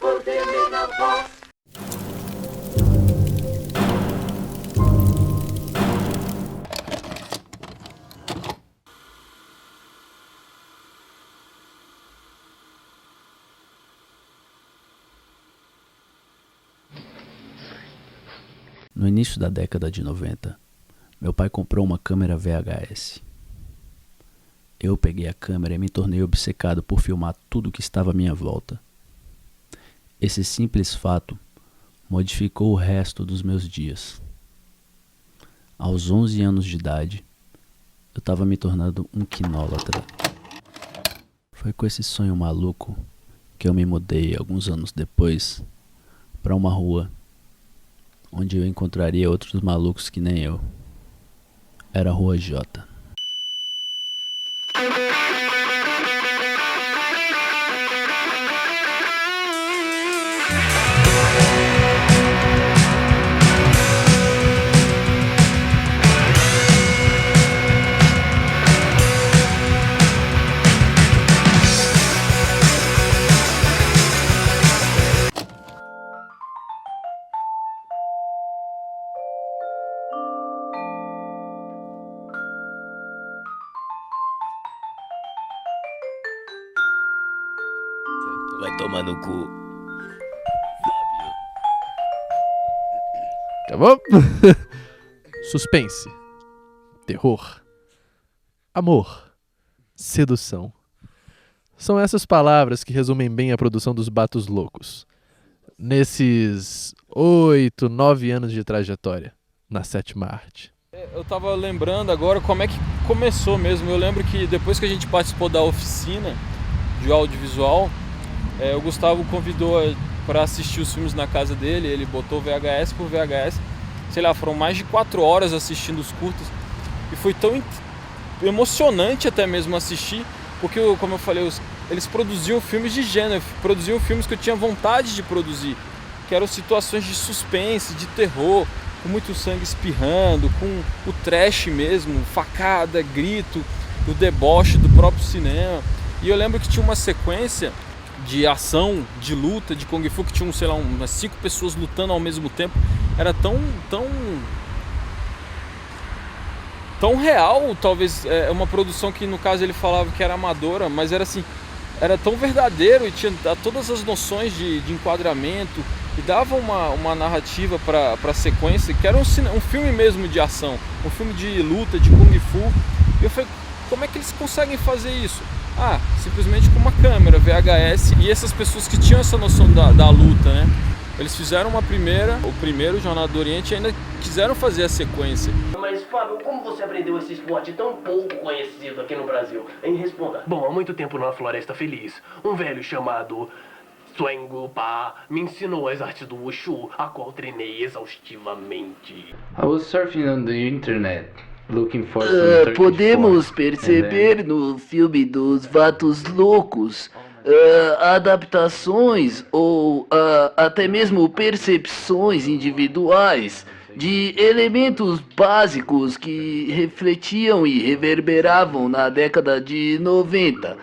por dele na voz. No início da década de 90, meu pai comprou uma câmera VHS. Eu peguei a câmera e me tornei obcecado por filmar tudo que estava à minha volta. Esse simples fato modificou o resto dos meus dias. Aos 11 anos de idade, eu estava me tornando um quinólatra. Foi com esse sonho maluco que eu me mudei alguns anos depois para uma rua onde eu encontraria outros malucos que nem eu. Era a Rua J. Vai tomar no cu. Acabou? Suspense, terror, amor, sedução. São essas palavras que resumem bem a produção dos Batos Loucos. Nesses 8, 9 anos de trajetória na sétima arte. Eu tava lembrando agora como é que começou mesmo. Eu lembro que depois que a gente participou da oficina de audiovisual, o Gustavo convidou para assistir os filmes na casa dele. Ele botou VHS por VHS. Sei lá, foram mais de 4 horas assistindo os curtas. E foi tão emocionante até mesmo assistir, porque, como eu falei, eles produziam filmes de gênero, produziam filmes que eu tinha vontade de produzir, que eram situações de suspense, de terror, com muito sangue espirrando, com o trash mesmo, facada, grito, o deboche do próprio cinema. E eu lembro que tinha uma sequência de ação, de luta, de Kung Fu, que tinham, sei lá, umas 5 pessoas lutando ao mesmo tempo. Era tão real, talvez, uma produção que no caso ele falava que era amadora, mas era assim, era tão verdadeiro e tinha todas as noções de enquadramento e dava uma narrativa para a sequência, que era um filme mesmo de ação, um filme de luta, de Kung Fu. E eu falei, como é que eles conseguem fazer isso? Simplesmente com uma câmera VHS. E essas pessoas que tinham essa noção da luta, né? Eles fizeram o primeiro Jornada do Oriente, e ainda quiseram fazer a sequência. Mas, Fábio, como você aprendeu esse esporte tão pouco conhecido aqui no Brasil? Hein, responda. Bom, há muito tempo na Floresta Feliz, um velho chamado Suengu Pa me ensinou as artes do Wushu, a qual treinei exaustivamente. I was surfing on the internet, looking for some podemos perceber no filme dos Vatos Loucos adaptações ou até mesmo percepções individuais de elementos básicos que refletiam e reverberavam na década de 90.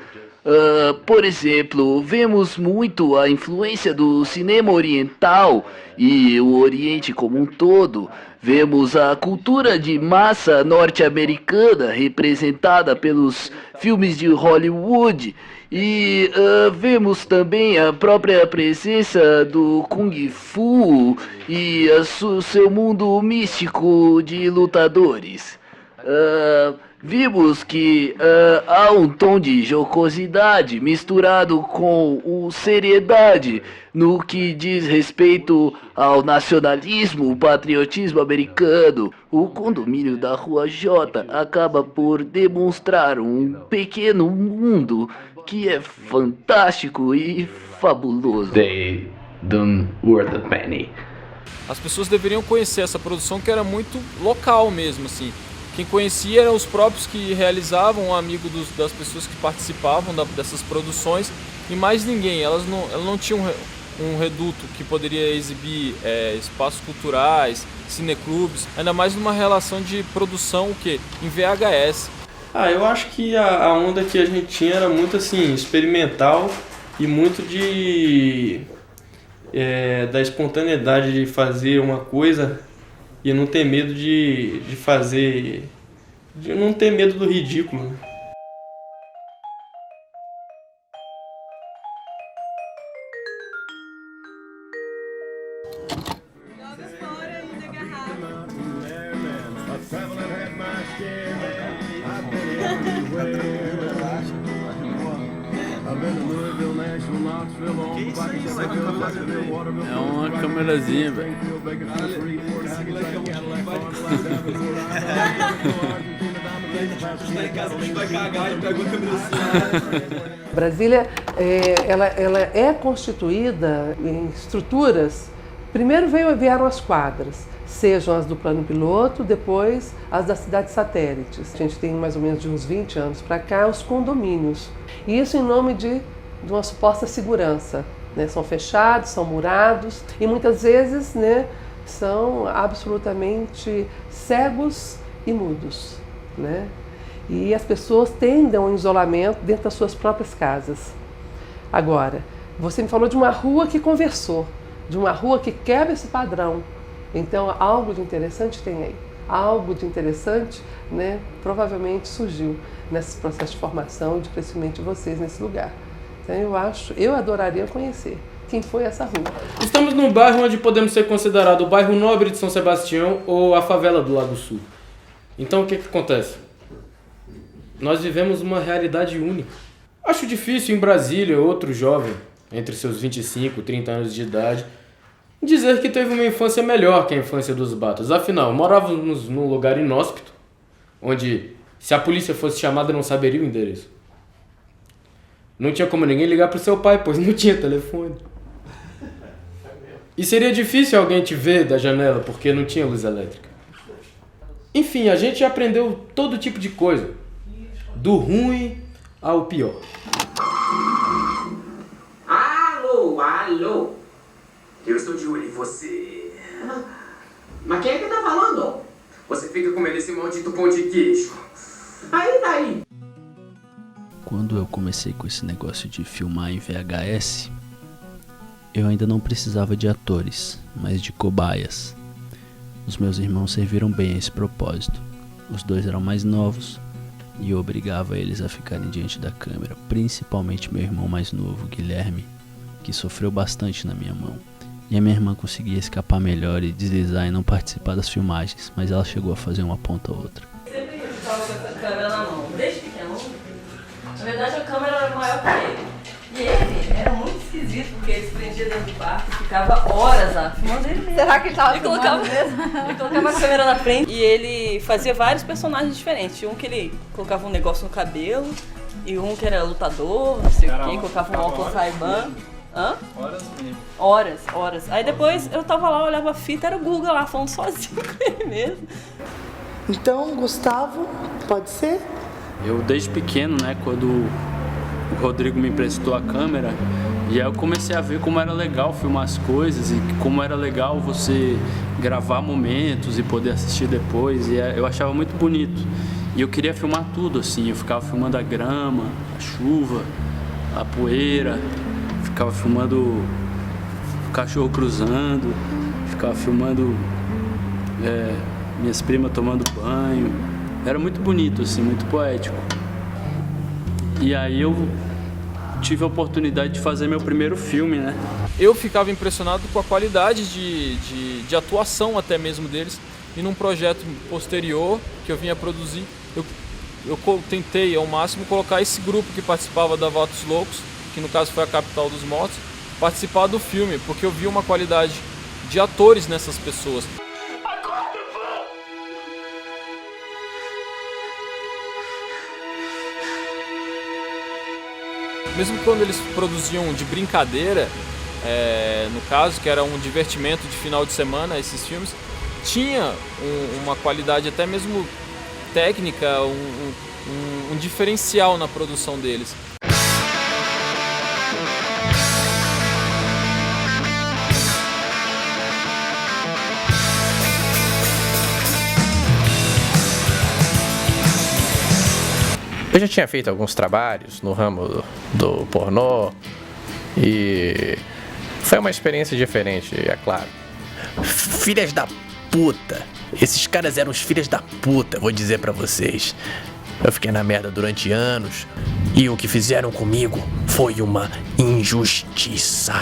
Por exemplo, vemos muito a influência do cinema oriental e o Oriente como um todo. Vemos a cultura de massa norte-americana representada pelos filmes de Hollywood. E vemos também a própria presença do Kung Fu e seu mundo místico de lutadores. Vimos que há um tom de jocosidade misturado com seriedade no que diz respeito ao nacionalismo, o patriotismo americano. O condomínio da Rua J acaba por demonstrar um pequeno mundo que é fantástico e fabuloso. They don't worth a penny. As pessoas deveriam conhecer essa produção, que era muito local mesmo, assim. Quem conhecia eram os próprios que realizavam, um amigo das pessoas que participavam dessas produções, e mais ninguém. Elas não tinham um reduto que poderia exibir espaços culturais, cineclubes, ainda mais numa relação de produção em VHS. Eu acho que a onda que a gente tinha era muito assim, experimental e muito de da espontaneidade de fazer uma coisa e não ter medo de fazer, de não ter medo do ridículo, né? É uma câmerazinha, velho. Brasília, ela é constituída em estruturas. Primeiro vieram as quadras, sejam as do plano piloto, depois as das cidades satélites. A gente tem mais ou menos de uns 20 anos para cá os condomínios. E isso em nome de uma suposta segurança. Né? São fechados, são murados e muitas vezes, né, são absolutamente cegos e mudos. Né? E as pessoas tendem ao isolamento dentro das suas próprias casas. Agora, você me falou de uma rua que conversou, de uma rua que quebra esse padrão. Então, algo de interessante tem aí. Algo de interessante, né, provavelmente surgiu nesse processo de formação e de crescimento de vocês nesse lugar. Então, eu adoraria conhecer quem foi essa rua. Estamos num bairro onde podemos ser considerado o bairro nobre de São Sebastião ou a favela do Lago Sul. Então, o que acontece? Nós vivemos uma realidade única. Acho difícil em Brasília, outro jovem, entre seus 25 e 30 anos de idade, dizer que teve uma infância melhor que a infância dos Batas. Afinal, morávamos num lugar inóspito, onde, se a polícia fosse chamada, não saberia o endereço. Não tinha como ninguém ligar pro seu pai, pois não tinha telefone. E seria difícil alguém te ver da janela, porque não tinha luz elétrica. Enfim, a gente aprendeu todo tipo de coisa, do ruim ao pior. Alô, alô. Eu estou de olho em você. Mas quem é que tá falando? Você fica comendo esse maldito pão de queijo. Aí, daí. Quando eu comecei com esse negócio de filmar em VHS, eu ainda não precisava de atores, mas de cobaias. Os meus irmãos serviram bem a esse propósito. Os dois eram mais novos e eu obrigava eles a ficarem diante da câmera, principalmente meu irmão mais novo, Guilherme, que sofreu bastante na minha mão. E a minha irmã conseguia escapar melhor e deslizar e não participar das filmagens, mas ela chegou a fazer uma ponta ou outra. Sempre estava com essa câmera na mão, desde pequeno. Na verdade, a câmera era maior que ele. E ele era muito esquisito, porque ele se prendia dentro do quarto e ficava horas lá filmando ele mesmo. Será que ele estava filmando mesmo? Ele colocava a câmera na frente e ele fazia vários personagens diferentes. Um que ele colocava um negócio no cabelo, e um que era lutador, não sei o quê, colocava um óculos Ray-Ban. Hã? Horas mesmo. Horas. Aí depois eu tava lá, olhava a fita, era o Guga lá, falando sozinho com ele mesmo. Então, Gustavo, pode ser? Eu desde pequeno, né, quando o Rodrigo me emprestou a câmera, e aí eu comecei a ver como era legal filmar as coisas e como era legal você gravar momentos e poder assistir depois, e eu achava muito bonito. E eu queria filmar tudo, assim, eu ficava filmando a grama, a chuva, a poeira, ficava filmando o cachorro cruzando, ficava filmando minhas primas tomando banho. Era muito bonito, assim, muito poético. E aí eu tive a oportunidade de fazer meu primeiro filme, né? Eu ficava impressionado com a qualidade de atuação até mesmo deles. E num projeto posterior que eu vinha produzir, eu tentei ao máximo colocar esse grupo que participava da Vatos Loucos, que no caso foi a capital dos mortos, participar do filme, porque eu vi uma qualidade de atores nessas pessoas. Mesmo quando eles produziam de brincadeira, no caso, que era um divertimento de final de semana, esses filmes, tinha uma qualidade até mesmo técnica, um diferencial na produção deles. Eu já tinha feito alguns trabalhos no ramo do pornô e Foi uma experiência diferente, é claro. Filhas da puta. Esses caras eram os filhos da puta, vou dizer pra vocês. Eu fiquei na merda durante anos e o que fizeram comigo foi uma injustiça.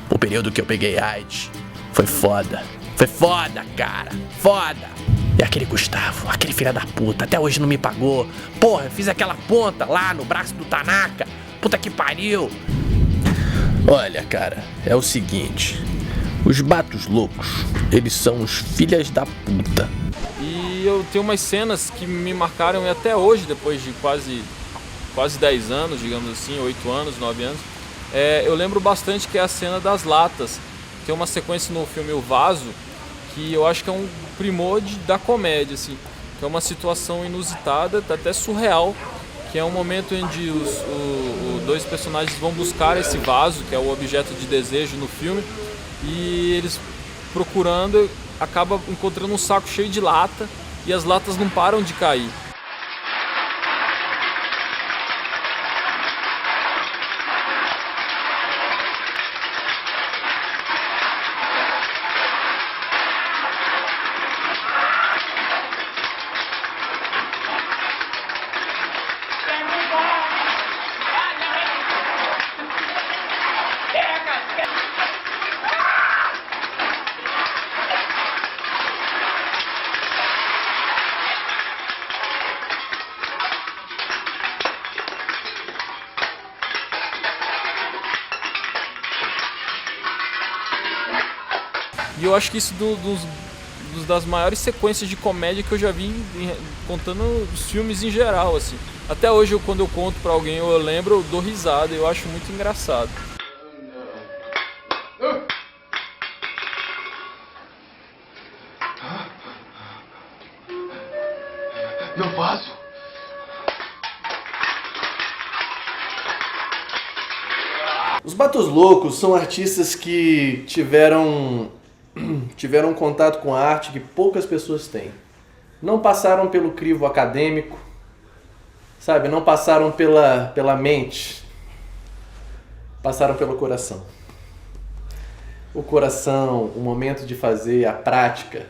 O período que eu peguei AIDS foi foda. Foi foda, cara. Foda. E aquele Gustavo, aquele filho da puta, até hoje não me pagou. Porra, eu fiz aquela ponta lá no braço do Tanaka. Puta que pariu. Olha, cara, é o seguinte. Os Batos Loucos, eles são os filhas da puta. E eu tenho umas cenas que me marcaram e até hoje, depois de quase 10 anos, digamos assim, 8 anos, 9 anos, eu lembro bastante que é a cena das latas. Tem uma sequência no filme O Vaso, que eu acho que é um primor da comédia, assim, que é uma situação inusitada, até surreal, que é um momento onde os dois personagens vão buscar esse vaso, que é o objeto de desejo no filme, e eles procurando, acabam encontrando um saco cheio de lata e as latas não param de cair. E eu acho que isso das maiores sequências de comédia que eu já vi contando os filmes em geral, assim. Até hoje, quando eu conto pra alguém, eu lembro, eu dou risada, eu acho muito engraçado. Meu vaso! Os Batos Loucos são artistas que tiveram um contato com a arte que poucas pessoas têm. Não passaram pelo crivo acadêmico, sabe? Não passaram pela mente. Passaram pelo coração. O coração, o momento de fazer, a prática,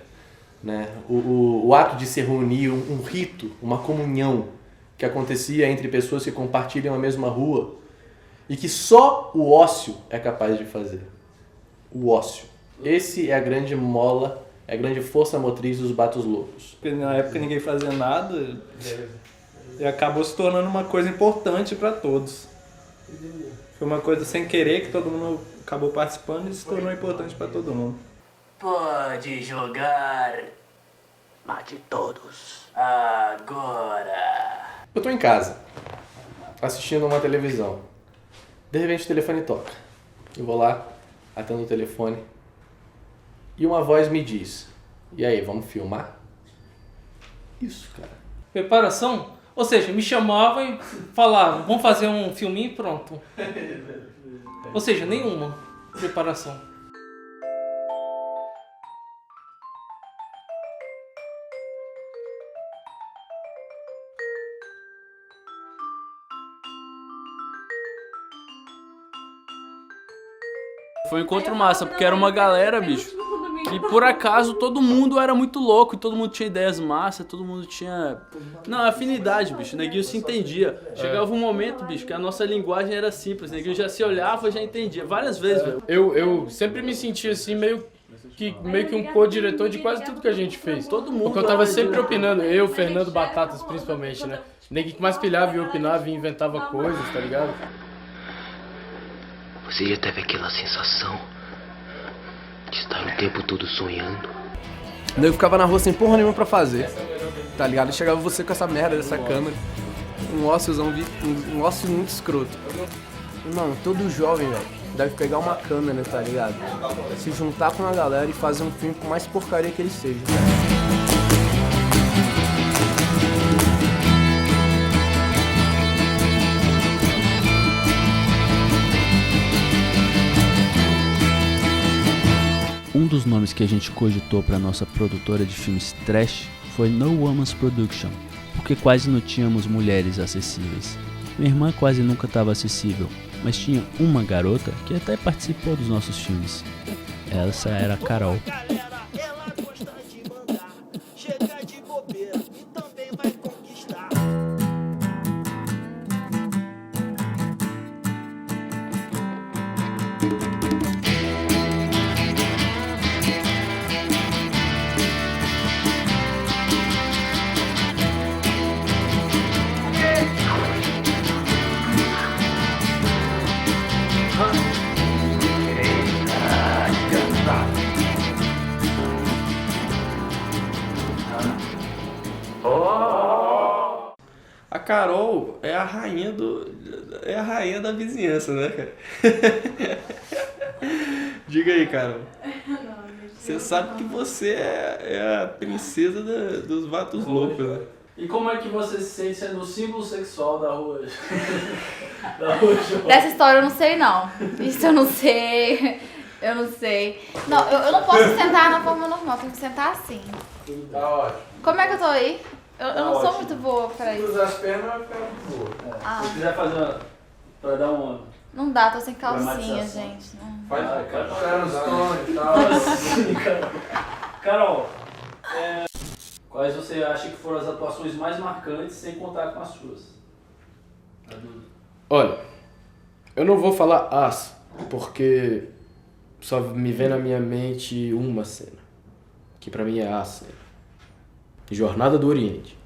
né? O ato de se reunir, um rito, uma comunhão que acontecia entre pessoas que compartilham a mesma rua e que só o ócio é capaz de fazer. O ócio. Esse é a grande mola, é a grande força motriz dos Batos Loucos. Porque na época ninguém fazia nada e acabou se tornando uma coisa importante para todos. Foi uma coisa sem querer que todo mundo acabou participando e se tornou importante para todo mundo. Pode jogar. Mate todos. Agora. Eu tô em casa, assistindo uma televisão. De repente o telefone toca. Eu vou lá, atendo o telefone. E uma voz me diz: e aí, vamos filmar? Isso, cara. Preparação? Ou seja, me chamavam e falavam, vamos fazer um filminho e pronto. Ou seja, nenhuma preparação. Foi um encontro massa, porque era uma galera, bicho, que por acaso todo mundo era muito louco, todo mundo tinha ideias massas, todo mundo tinha... Não, afinidade, bicho, neguinho se entendia. Chegava um momento, bicho, que a nossa linguagem era simples, neguinho já se olhava, já entendia, várias vezes, velho. Eu sempre me senti assim, meio que um co-diretor de quase tudo que a gente fez. Todo mundo. Porque eu tava sempre opinando, eu, Fernando Batatas principalmente, né? Neguinho que mais pilhava e opinava e inventava coisas, tá ligado? Você já teve aquela sensação de estar o tempo todo sonhando? Eu ficava na rua sem porra nenhuma pra fazer, tá ligado? E chegava você com essa merda dessa câmera, um óciozão, um ócio muito escroto. Mano, todo jovem, velho, deve pegar uma câmera, tá ligado? Se juntar com a galera e fazer um filme com mais porcaria que ele seja. Um dos nomes que a gente cogitou para nossa produtora de filmes trash foi No Woman's Production, porque quase não tínhamos mulheres acessíveis. Minha irmã quase nunca estava acessível, Mas tinha uma garota que até participou dos nossos filmes. Essa era a Carol. A Carol é a rainha da vizinhança, né, cara? Diga aí, Carol. Você sabe que você é a princesa dos vatos loucos, né? E como é que você se sente sendo o símbolo sexual da rua? Da rua João? Dessa história eu não sei, não. Isso eu não sei. Eu não sei. Não, eu não posso sentar na forma normal, tenho que sentar assim. Tá ótimo. Como é que eu tô aí? Eu Tá não sou ótimo. muito boa pra isso. Cruzar as pernas vai ficar muito boa. Ah. Se quiser fazer uma... pra dar uma... Não dá, tô sem calcinha, Dramatização. gente. Não. Faz Ah, cara, o cara nos tons e tal. Sim, Carol, quais você acha que foram as atuações mais marcantes, sem contar com as suas? Olha, eu não vou falar as, porque só me vem na minha mente uma cena, que pra mim é a cena. Jornada do Oriente.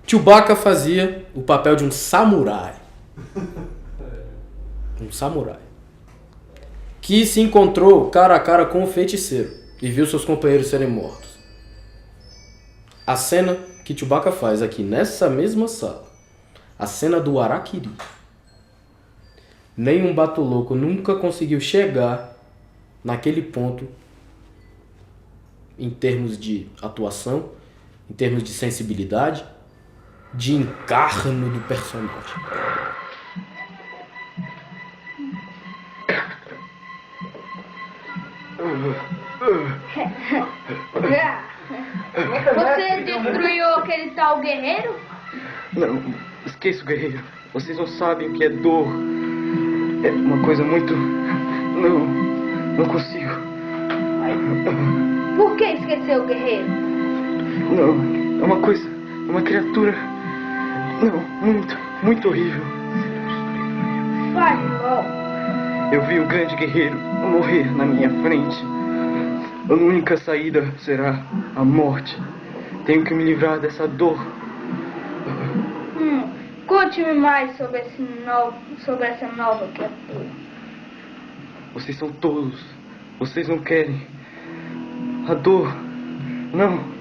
Chewbacca fazia o papel de um samurai. Um samurai. Que se encontrou cara a cara com o feiticeiro e viu seus companheiros serem mortos. A cena que Chewbacca faz aqui nessa mesma sala, a cena do Araquiri. Nenhum bato louco nunca conseguiu chegar naquele ponto em termos de atuação, em termos de sensibilidade, de encarno do personagem. Você destruiu aquele tal guerreiro? Não, esqueça o guerreiro. Vocês não sabem o que é dor. É uma coisa muito... Não consigo. Por que esqueceu o guerreiro? Não, é uma coisa... Uma criatura... Não, muito horrível. Fale logo. Eu vi o grande guerreiro morrer na minha frente. A única saída será a morte. Tenho que me livrar dessa dor. Conte-me mais sobre essa nova criatura. Vocês são tolos. Vocês não querem. A dor. Não.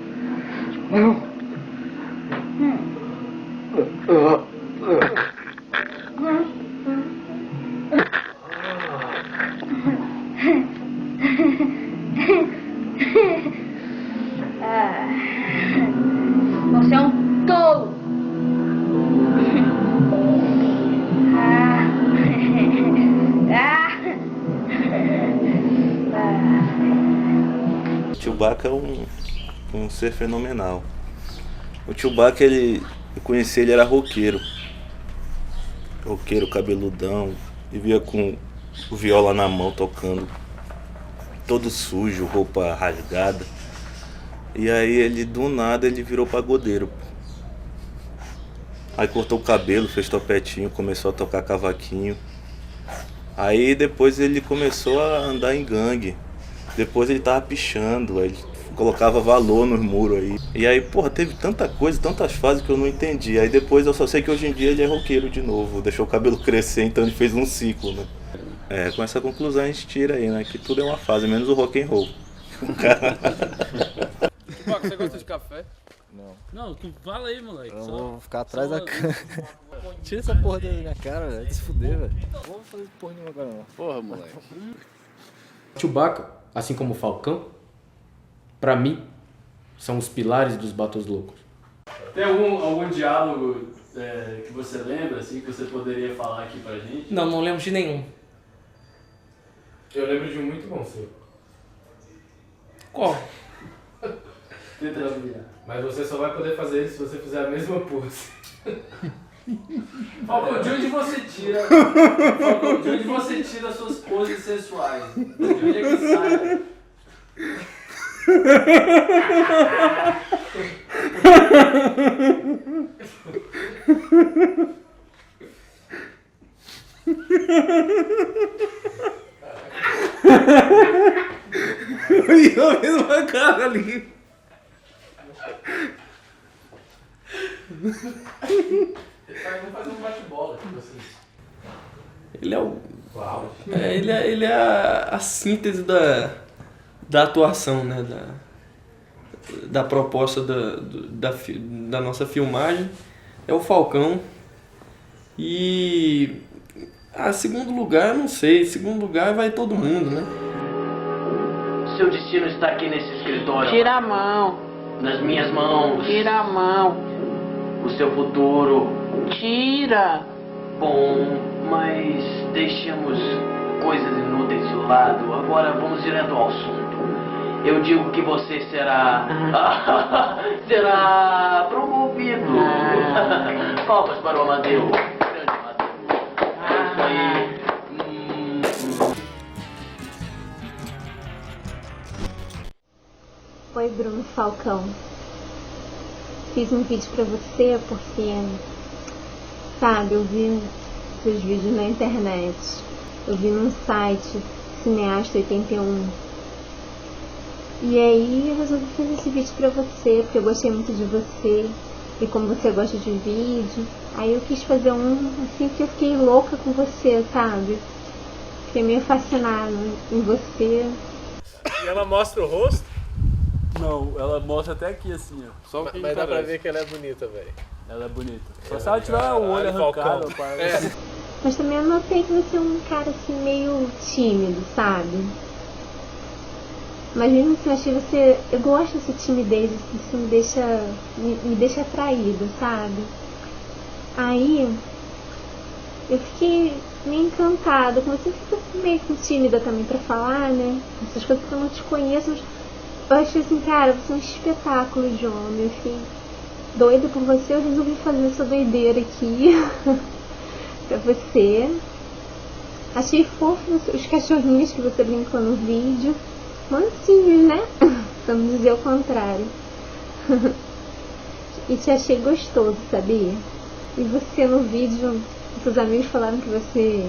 Você é um tolo. O Chewbacca é um ser fenomenal. O Chewbacca, eu conheci ele, era roqueiro, cabeludão, vivia com o viola na mão tocando, todo sujo, roupa rasgada. E aí ele, do nada, ele virou pagodeiro. Aí cortou o cabelo, fez topetinho, começou a tocar cavaquinho. Aí depois ele começou a andar em gangue. Depois ele tava pichando, aí ele colocava valor nos muros aí. E aí, porra, teve tanta coisa, tantas fases que eu não entendi. Aí depois eu só sei que hoje em dia ele é roqueiro de novo. Deixou o cabelo crescer, então ele fez um ciclo, né? Com essa conclusão a gente tira aí, né? Que tudo é uma fase, menos o rock and roll. Chewbacca, você gosta de café? Não, tu fala aí, moleque. Eu vou ficar atrás da câmera. Tira essa porra da minha cara, velho. Vai se fuder, velho. Não vou fazer porra nenhuma agora, não. Porra, moleque. Chewbacca, assim como o Falcão, pra mim, são os pilares dos Batos Loucos. Tem algum diálogo que você lembra, assim, que você poderia falar aqui pra gente? Não lembro de nenhum. Eu lembro de um muito bom seu. Qual? Tenta adivinhar. Mas você só vai poder fazer ele se você fizer a mesma pose. Falcão, de onde você tira? Falcão, de onde você tira as suas poses sensuais? De onde é que sai? Eu a mesma cara ali. Vamos fazer um bate-bola com vocês. Ele é o. Ele é a síntese da atuação, né? Da proposta da nossa filmagem. É o Falcão. E. Segundo lugar, eu não sei. Segundo lugar vai todo mundo, né? Seu destino está aqui nesse escritório. Tira a mão. Nas minhas mãos. Tira a mão. O seu futuro. Tira. Bom, mas deixamos coisas inúteis de lado. Agora vamos direto ao assunto. Eu digo que você será... será promovido. Palmas para o Amadeu. Grande Amadeu. É isso aí. Oi, Bruno Falcão. Fiz um vídeo pra você porque, sabe, eu vi seus vídeos na internet. Eu vi num site, Cineasta 81. E aí eu resolvi fazer esse vídeo pra você, porque eu gostei muito de você. E como você gosta de vídeo, aí eu quis fazer um, assim, que eu fiquei louca com você, sabe? Fiquei meio fascinada em você. E ela mostra o rosto? Não, ela mostra até aqui assim, ó. Só que mas dá pra ver que ela é bonita, velho. Ela é bonita. Só se ela tiver o olho arrancado, Mas também eu notei que você é um cara assim meio tímido, sabe? Mas mesmo assim, eu achei você... Eu gosto dessa timidez, isso me deixa atraída, sabe? Aí eu fiquei meio encantada, como você fica meio tímida também pra falar, né? Essas coisas que eu não te conheço, mas eu achei assim, cara, você é um espetáculo de homem. Eu fiquei doida por você, eu resolvi fazer essa doideira aqui pra você. Achei fofo os cachorrinhos que você brincou no vídeo. Mansinhos, né? Vamos dizer o contrário. E te achei gostoso, sabia? E você no vídeo, os amigos falaram que você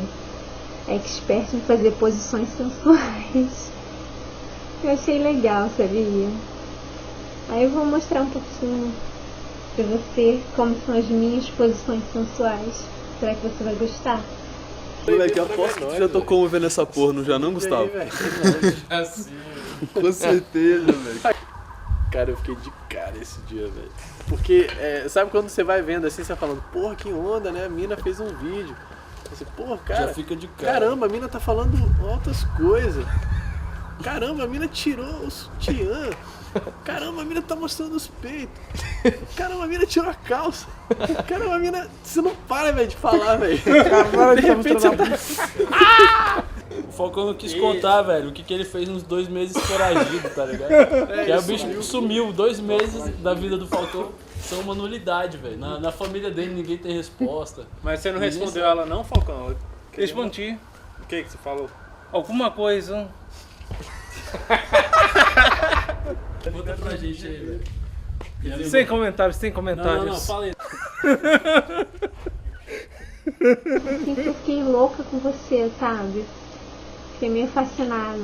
é expert em fazer posições sensuais. Eu achei legal, sabia? Aí eu vou mostrar um pouquinho pra você como são as minhas posições sensuais. Será que você vai gostar? Moleque, eu aposto que tu já tocou vendo essa porra, já não, Gustavo? Assim. Com certeza, velho. Cara, eu fiquei de cara esse dia, velho. Porque, sabe quando você vai vendo assim, você falando, porra, que onda, né? A mina fez um vídeo. Você, porra, cara. Já fica de cara. Caramba, a mina tá falando outras coisas. Caramba, a mina tirou o sutiã. Caramba, a mina tá mostrando os peitos. Caramba, a mina tirou a calça. Caramba, a mina... Você não para, velho, de falar, velho. De repente você tá... O Falcão não quis contar, velho, o que ele fez nos 2 meses foragido, tá ligado? Que aí o bicho sumiu. 2 meses da vida do Falcão são uma nulidade, velho. Na família dele ninguém tem resposta. Mas você não respondeu ela não, Falcão? Eu respondi. O que você falou? Alguma coisa. Conta pra gente aí, velho. Sem comentários, sem comentários. Não, fala aí. Assim que eu fiquei louca com você, sabe? Fiquei meio fascinada.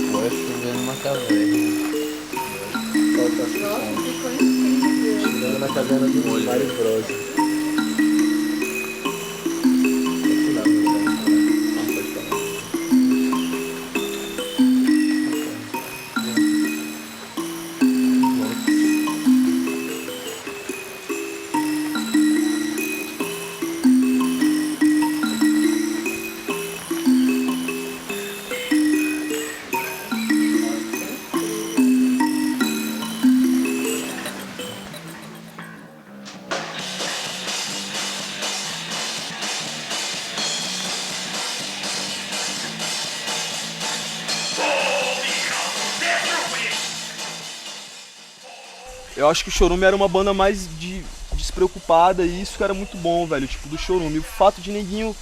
Agora chovendo uma caverna. Chegando na caverna do Mario Bros. eu acho que o Chorume era uma banda mais despreocupada e isso que era muito bom, velho, tipo, do Chorume. O fato de Neguinho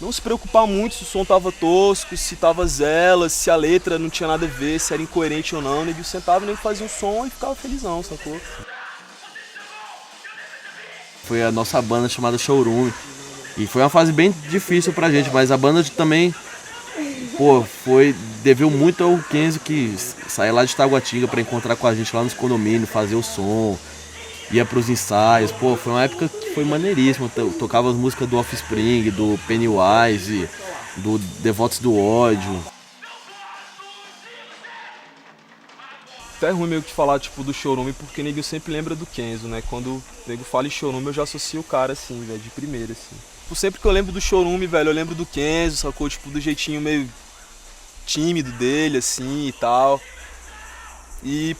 não se preocupar muito se o som tava tosco, se tava zela, se a letra não tinha nada a ver, se era incoerente ou não. O Neguinho sentava, ele fazia um som e ficava felizão, sacou? Foi a nossa banda chamada Chorume. E foi uma fase bem difícil pra gente, mas a banda também, deveu muito ao Kenzo, que saía lá de Taguatinga pra encontrar com a gente lá nos condomínios, fazer o som, ia pros ensaios. Foi uma época que foi maneiríssima. Tocava as músicas do Offspring, do Pennywise, do Devotos do Ódio. Até é ruim meio que falar, tipo, do Chorume, porque o nego sempre lembra do Kenzo, né? Quando o nego fala em Chorume, eu já associo o cara, assim, velho, de primeira, assim. Tipo, sempre que eu lembro do Chorume, velho, eu lembro do Kenzo, sacou? Tipo, do jeitinho meio tímido dele, assim, e tal. E,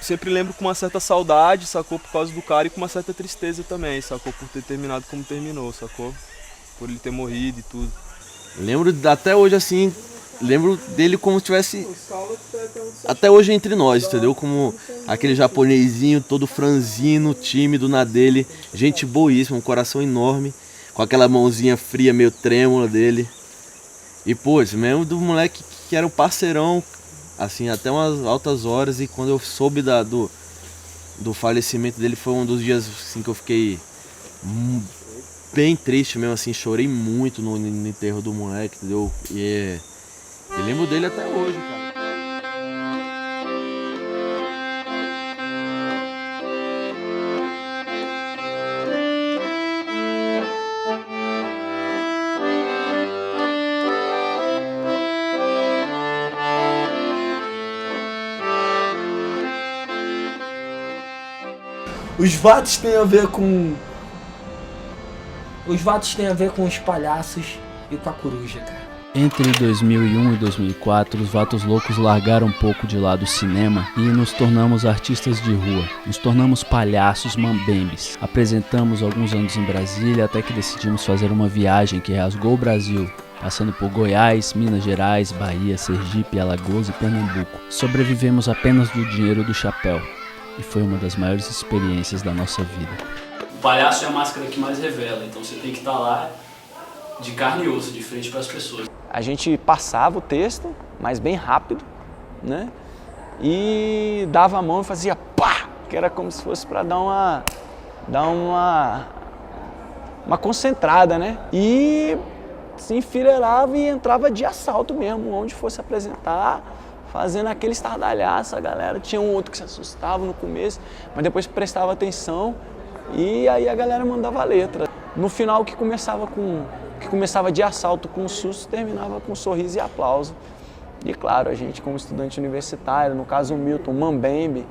sempre lembro com uma certa saudade, sacou? Por causa do cara e com uma certa tristeza também, sacou? Por ter terminado como terminou, sacou? Por ele ter morrido e tudo. Lembro até hoje, assim, lembro dele como se tivesse até hoje entre nós, entendeu? Como aquele japonesinho todo franzino, tímido na dele, gente boíssima, um coração enorme, com aquela mãozinha fria, meio trêmula dele. E mesmo do moleque que era um parceirão, assim, até umas altas horas. E quando eu soube do falecimento dele, foi um dos dias assim, que eu fiquei bem triste mesmo, assim, chorei muito no enterro do moleque, entendeu? E eu lembro dele até hoje, cara. Os Vatos têm a ver com... Os Vatos têm a ver com os palhaços e com a coruja, cara. Entre 2001 e 2004, os Vatos Loucos largaram um pouco de lado o cinema e nos tornamos artistas de rua. Nos tornamos palhaços mambembes. Apresentamos alguns anos em Brasília até que decidimos fazer uma viagem que rasgou o Brasil, passando por Goiás, Minas Gerais, Bahia, Sergipe, Alagoas e Pernambuco. Sobrevivemos apenas do dinheiro do chapéu e foi uma das maiores experiências da nossa vida. O palhaço é a máscara que mais revela, então você tem que estar lá de carne e osso, de frente para as pessoas. A gente passava o texto, mas bem rápido, né? E dava a mão e fazia pá! Que era como se fosse para dar uma concentrada, né? E se enfileirava e entrava de assalto mesmo, onde fosse apresentar, fazendo aquele estardalhaço, a galera. Tinha um outro que se assustava no começo, mas depois prestava atenção e aí a galera mandava a letra. No final, que começava de assalto com susto, terminava com sorriso e aplauso. E claro, a gente como estudante universitário, no caso o Milton, mambembe,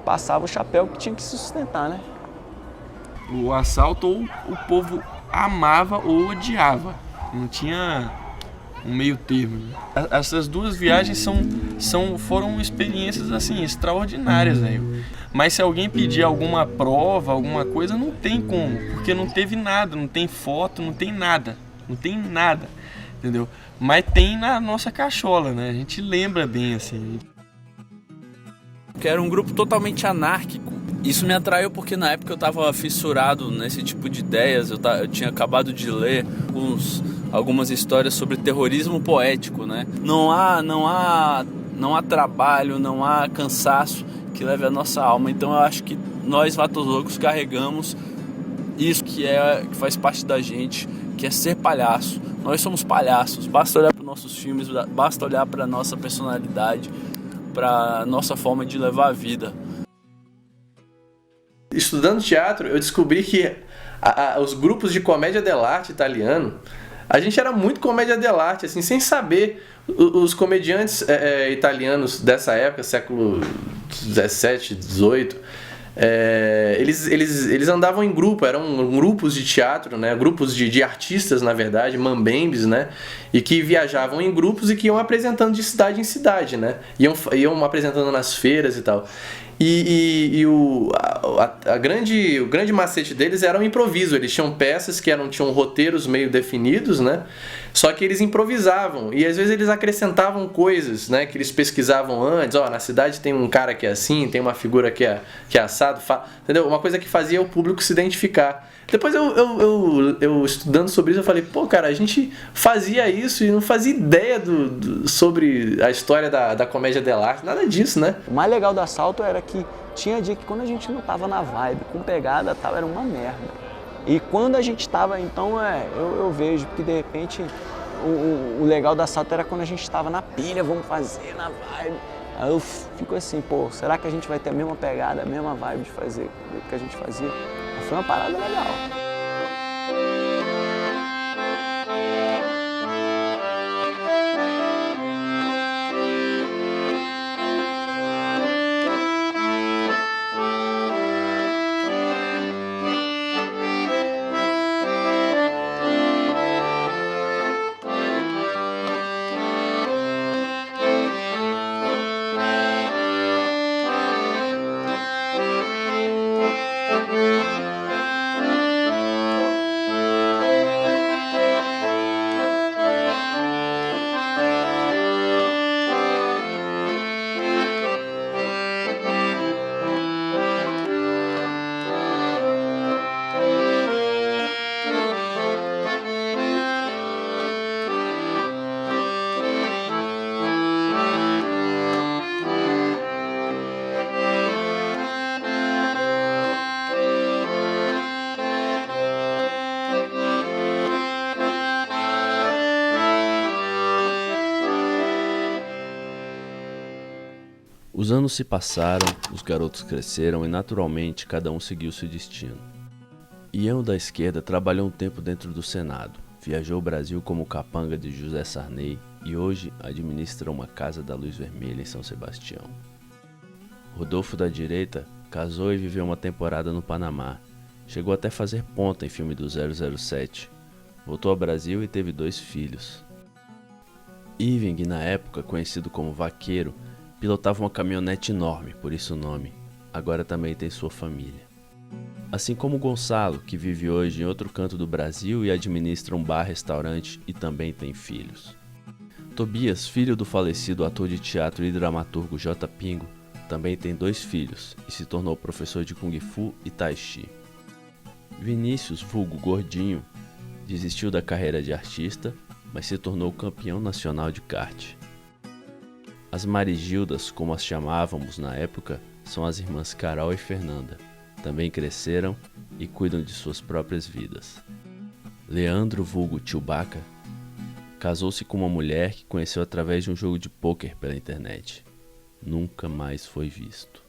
passava o chapéu que tinha que se sustentar, né? O assalto ou o povo amava ou odiava, não tinha um meio termo. Essas duas viagens foram experiências assim extraordinárias, velho. Mas se alguém pedir alguma prova, alguma coisa, não tem como, porque não teve nada, não tem foto, não tem nada, entendeu? Mas tem na nossa cachola, né? A gente lembra bem assim. Que era um grupo totalmente anárquico. Isso me atraiu porque na época eu estava fissurado nesse tipo de ideias. Eu tinha acabado de ler algumas histórias sobre terrorismo poético, né? Não há trabalho, não há cansaço que leve a nossa alma. Então eu acho que nós, Vatos Loucos, carregamos isso que faz parte da gente, que é ser palhaço. Nós somos palhaços. Basta olhar para os nossos filmes, basta olhar para a nossa personalidade, para a nossa forma de levar a vida. Estudando teatro, eu descobri que os grupos de comédia dell'arte italiano, a gente era muito comédia dell'arte, assim, sem saber. Os comediantes italianos dessa época, século 17, 18, eles andavam em grupo, eram grupos de teatro, né? Grupos de artistas, na verdade, mambembes, né? E que viajavam em grupos e que iam apresentando de cidade em cidade, né? Iam apresentando nas feiras e tal. E o grande macete deles era o improviso. Eles tinham peças que tinham roteiros meio definidos, né? Só que eles improvisavam. E às vezes eles acrescentavam coisas, né? Que eles pesquisavam antes. Na cidade tem um cara que é assim, tem uma figura que é assado. Entendeu? Uma coisa que fazia o público se identificar. Depois eu estudando sobre isso, eu falei, pô, cara, a gente fazia isso e não fazia ideia sobre a história da comédia dell'arte, nada disso, né? O mais legal do Assalto era que tinha dia que quando a gente não tava na vibe, com pegada tal, era uma merda. E quando a gente tava, então, eu vejo que de repente o legal do Assalto era quando a gente tava na pilha, vamos fazer na vibe. Aí eu fico assim, pô, será que a gente vai ter a mesma pegada, a mesma vibe de fazer que a gente fazia? Foi uma parada legal. Os anos se passaram, os garotos cresceram e naturalmente cada um seguiu seu destino. Ian da esquerda trabalhou um tempo dentro do Senado, viajou o Brasil como capanga de José Sarney e hoje administra uma casa da Luz Vermelha em São Sebastião. Rodolfo da direita casou e viveu uma temporada no Panamá, chegou até fazer ponta em filme do 007, voltou ao Brasil e teve 2 filhos. Irving, na época conhecido como Vaqueiro, pilotava uma caminhonete enorme, por isso o nome. Agora também tem sua família. Assim como Gonçalo, que vive hoje em outro canto do Brasil e administra um bar-restaurante e também tem filhos. Tobias, filho do falecido ator de teatro e dramaturgo J. Pingo, também tem 2 filhos e se tornou professor de Kung Fu e Tai Chi. Vinícius, vulgo Gordinho, desistiu da carreira de artista, mas se tornou campeão nacional de kart. As Marigildas, como as chamávamos na época, são as irmãs Carol e Fernanda. Também cresceram e cuidam de suas próprias vidas. Leandro, vulgo Chewbacca, casou-se com uma mulher que conheceu através de um jogo de pôquer pela internet. Nunca mais foi visto.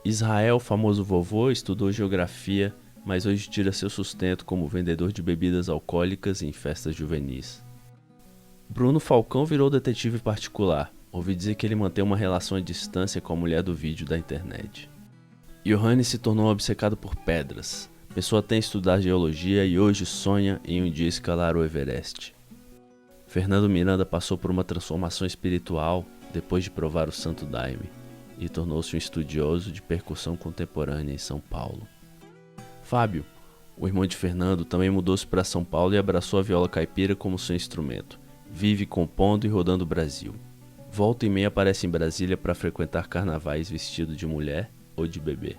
Israel, famoso vovô, estudou geografia, mas hoje tira seu sustento como vendedor de bebidas alcoólicas em festas juvenis. Bruno Falcão virou detetive particular. Ouvi dizer que ele mantém uma relação à distância com a mulher do vídeo da internet. Johannes se tornou obcecado por pedras. Pensou até em estudar geologia e hoje sonha em um dia escalar o Everest. Fernando Miranda passou por uma transformação espiritual depois de provar o Santo Daime e tornou-se um estudioso de percussão contemporânea em São Paulo. Fábio, o irmão de Fernando, também mudou-se para São Paulo e abraçou a viola caipira como seu instrumento. Vive compondo e rodando o Brasil. Volta e meia aparece em Brasília para frequentar carnavais vestido de mulher ou de bebê.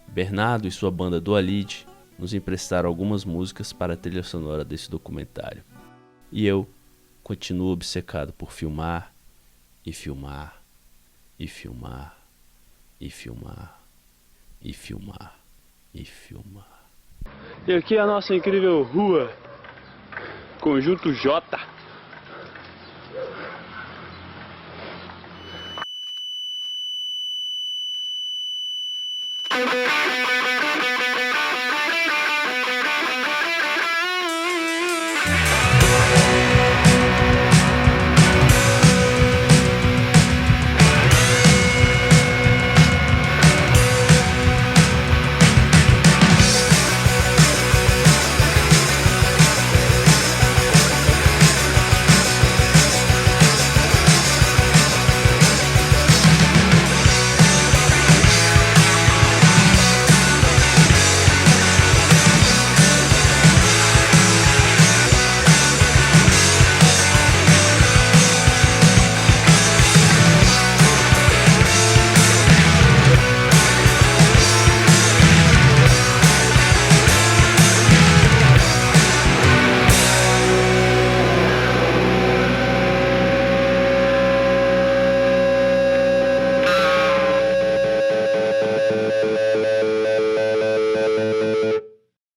Bernardo e sua banda Dualide nos emprestaram algumas músicas para a trilha sonora desse documentário. E eu continuo obcecado por filmar, e filmar, e filmar, e filmar, e filmar, e filmar. E aqui é a nossa incrível rua, Conjunto J.